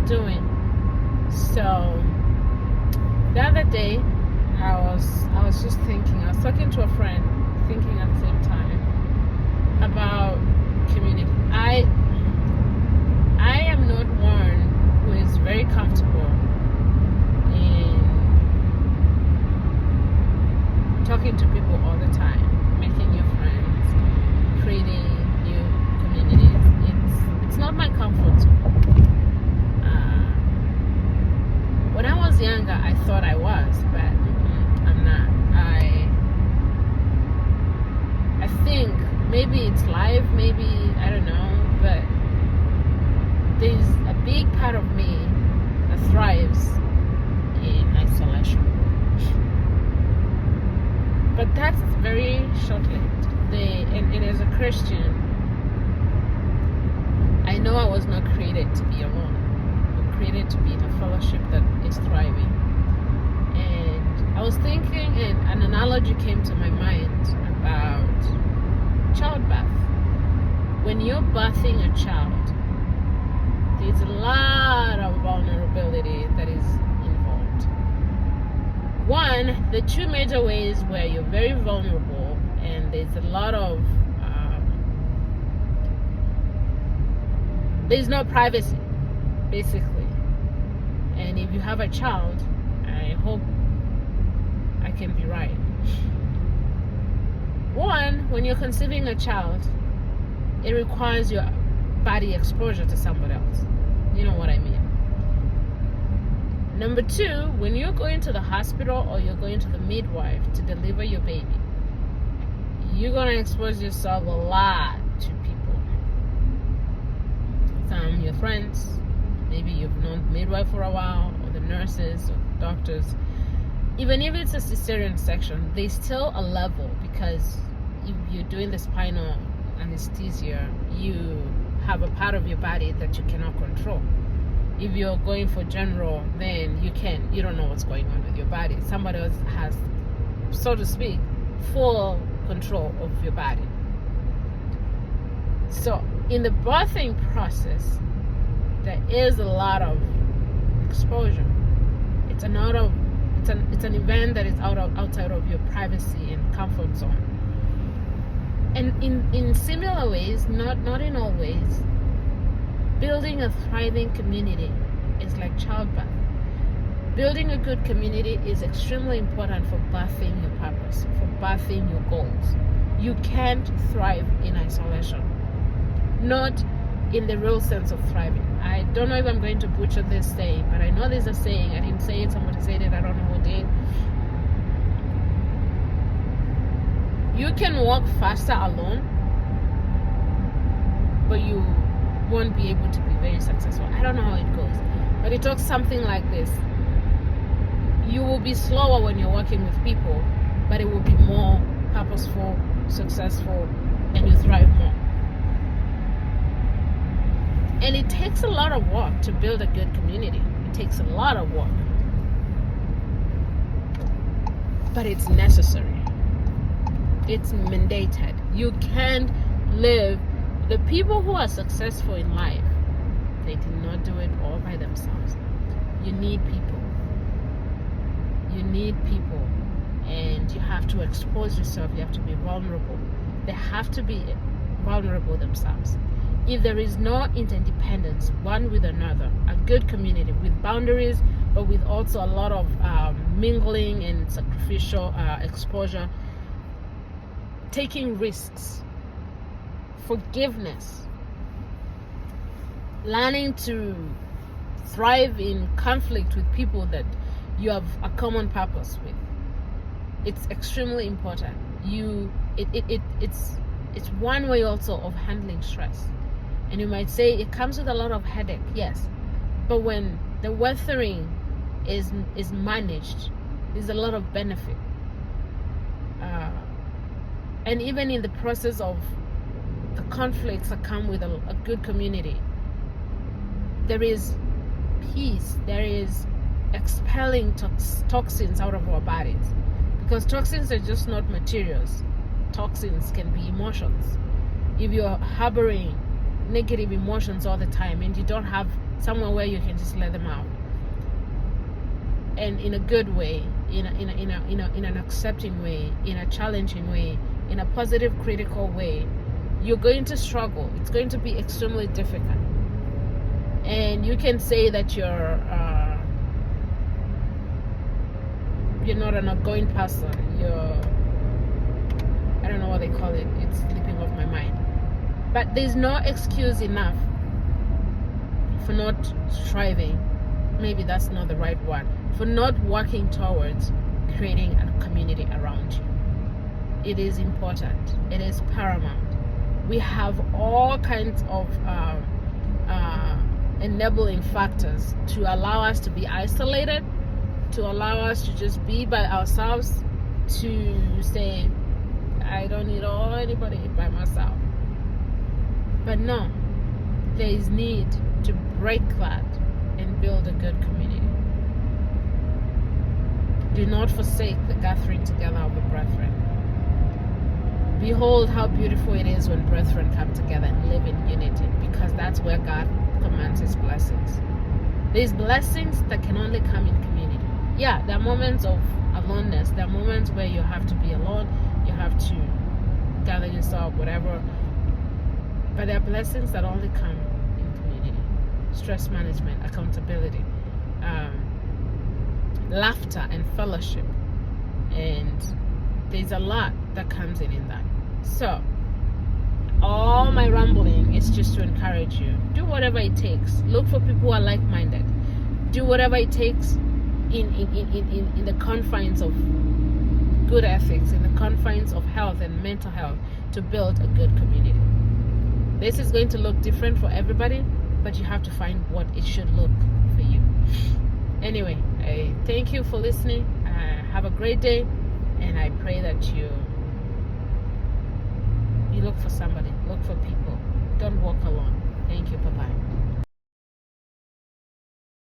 doing. So the other day, I was just thinking. I was talking to a friend, thinking at the same time about community. I am not one who is very comfortable in talking to people all the time, making new friends, creating new communities. It's not my comfort zone. When I was younger, I thought I was, but I'm not. I think maybe it's life, maybe I don't know, but there's a big part of me that thrives in isolation. But that's very short-lived. And as a Christian, I know I was not created to be alone. I'm created to be in a fellowship that is thriving. And I was thinking, and an analogy came to my mind about childbirth. When you're birthing a child, there's a lot of vulnerability that is involved. One, the two major ways where you're very vulnerable, and there's a lot of there's no privacy, basically. And if you have a child, I hope I can be right. One, when you're conceiving a child, it requires your body exposure to somebody else. You know what I mean? Number two, when you're going to the hospital or you're going to the midwife to deliver your baby, you're going to expose yourself a lot to people. Some your friends, maybe you've known the midwife for a while, or the nurses or doctors. Even if it's a cesarean section, there's still a level, because if you're doing the spinal anesthesia, you have a part of your body that you cannot control. If you're going for general, then you don't know what's going on with your body. Somebody else has, so to speak, full control of your body. So in the birthing process, there is a lot of exposure. It's an event that is outside of your privacy and comfort zone. And in similar ways, not in all ways, building a thriving community is like childbirth. Building a good community is extremely important for birthing your purpose, for birthing your goals. You can't thrive in isolation. Not in the real sense of thriving. I don't know if I'm going to butcher this saying, but I know there's a saying. I didn't say it, somebody said it, I don't know who did. You can walk faster alone, but you won't be able to be very successful. I don't know how it goes, but it talks something like this. You will be slower when you're working with people, but it will be more purposeful, successful, and you thrive more. And it takes a lot of work to build a good community. It takes a lot of work. But it's necessary. It's mandated. You can't live. The people who are successful in life, they did not do it all by themselves. You need people. You need people. And you have to expose yourself. You have to be vulnerable. They have to be vulnerable themselves. If there is no interdependence one with another, a good community with boundaries, but with also a lot of mingling and sacrificial exposure, taking risks, forgiveness, learning to thrive in conflict with people that you have a common purpose with. It's extremely important. It's one way also of handling stress. And you might say it comes with a lot of headache, yes. But when the weathering is managed, there's a lot of benefit. And even in the process of the conflicts that come with a good community, there is peace, there is expelling toxins out of our bodies. Because toxins are just not materials. Toxins can be emotions. If you're harboring negative emotions all the time and you don't have somewhere where you can just let them out, and in a good way, in an accepting way, in a challenging way, in a positive, critical way. You're going to struggle. It's going to be extremely difficult, and you can say that you're not an outgoing person. I don't know what they call it. It's slipping off my mind. But there's no excuse enough for not striving. Maybe that's not the right word. For not working towards creating a community around you. It is important. It is paramount. We have all kinds of enabling factors to allow us to be isolated, to allow us to just be by ourselves, to say, I don't need anybody by myself. But no, there is need to break that and build a good community. Do not forsake the gathering together of the brethren. Behold how beautiful it is when brethren come together and live in unity, because that's where God commands his blessings. There's blessings that can only come in community. Yeah, there are moments of aloneness. There are moments where you have to be alone. You have to gather yourself, whatever. But there are blessings that only come in community. Stress management, accountability, laughter and fellowship. And there's a lot that comes in that. So, all my rambling is just to encourage you. Do whatever it takes. Look for people who are like-minded. Do whatever it takes in the confines of good ethics, in the confines of health and mental health, to build a good community. This is going to look different for everybody, but you have to find what it should look for you. Anyway, I thank you for listening. Have a great day, and I pray that you look for somebody, look for